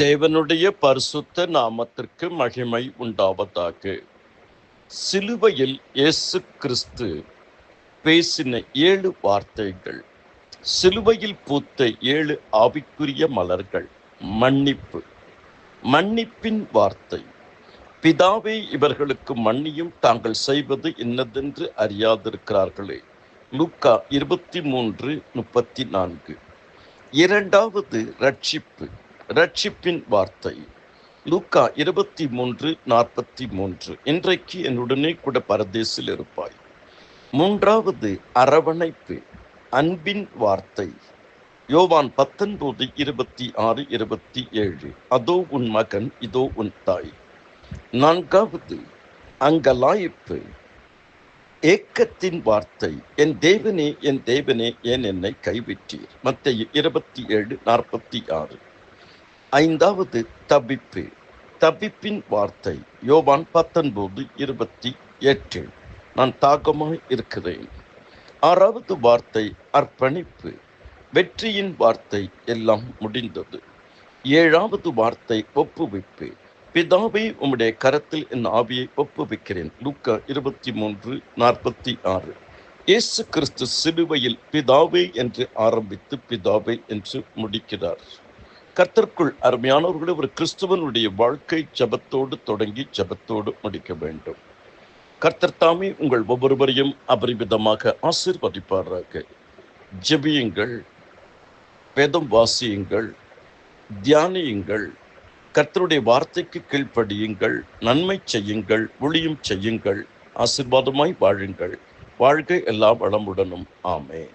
தேவனுடைய பரிசுத்த நாமத்திற்கு மகிமை உண்டாவதாக. சிலுவையில் இயேசு கிறிஸ்து பேசின 7 வார்த்தைகள், சிலுவையில் பூத்த 7 ஆவிக்குரிய மலர்கள். மன்னிப்பு, மன்னிப்பின் வார்த்தை. பிதாவே, இவர்களுக்கு மன்னியும், தாங்கள் செய்வது இன்னதென்று அறியாதிருக்கிறார்களே. லூக்கா 23:34. இரண்டாவது ரட்சிப்பு, ரட்சிப்பின் வார்த்தை. லூக்கா 23:43. இன்றைக்கு என்னுடனே கூட பரதேசில் இருப்பாய். மூன்றாவது அரவணைப்பு, அன்பின் வார்த்தை. யோவான் 19:26-27. அதோ உன் மகன், இதோ உன் தாய். நான்காவது அங்கலாய்ப்பு, ஏக்கத்தின் வார்த்தை. என் தேவனே, என் தேவனே, ஏன் என்னை கைவிட்டீர்? மத்தேயு 27:46. ஐந்தாவது தபிப்பு, தபிப்பின் வார்த்தை. யோவான் 19:28. நான் தாகமாய் இருக்கிறேன். ஆறாவது வார்த்தை அர்ப்பணிப்பு, வெற்றியின் வார்த்தை. எல்லாம் முடிந்தது. ஏழாவது வார்த்தை ஒப்புவிப்பு. பிதாவே, உம்முடைய கரத்தில் என் ஆவியை ஒப்புவிக்கிறேன். லூக்கா 23:46. இயேசு கிறிஸ்து சிலுவையில் பிதாவே என்று ஆரம்பித்து பிதாவே என்று முடிக்கிறார். கர்த்தருக்குள் அருமையானவர்களே, ஒரு கிறிஸ்துவனுடைய வாழ்க்கை ஜெபத்தோடு தொடங்கி ஜெபத்தோடு முடிக்க வேண்டும். கர்த்தர் தாமே உங்கள் ஒவ்வொருவரையும் அபரிமிதமாக ஆசீர்வதிப்பாராக. ஜெபியுங்கள், வேதம் வாசியுங்கள், தியானியுங்கள், கர்த்தருடைய வார்த்தைக்கு கீழ்ப்படியுங்கள், நன்மை செய்யுங்கள், ஊழியம் செய்யுங்கள், ஆசீர்வாதமாய் வாழுங்கள். வாழ்க எல்லா வளமுடனும். ஆமென்.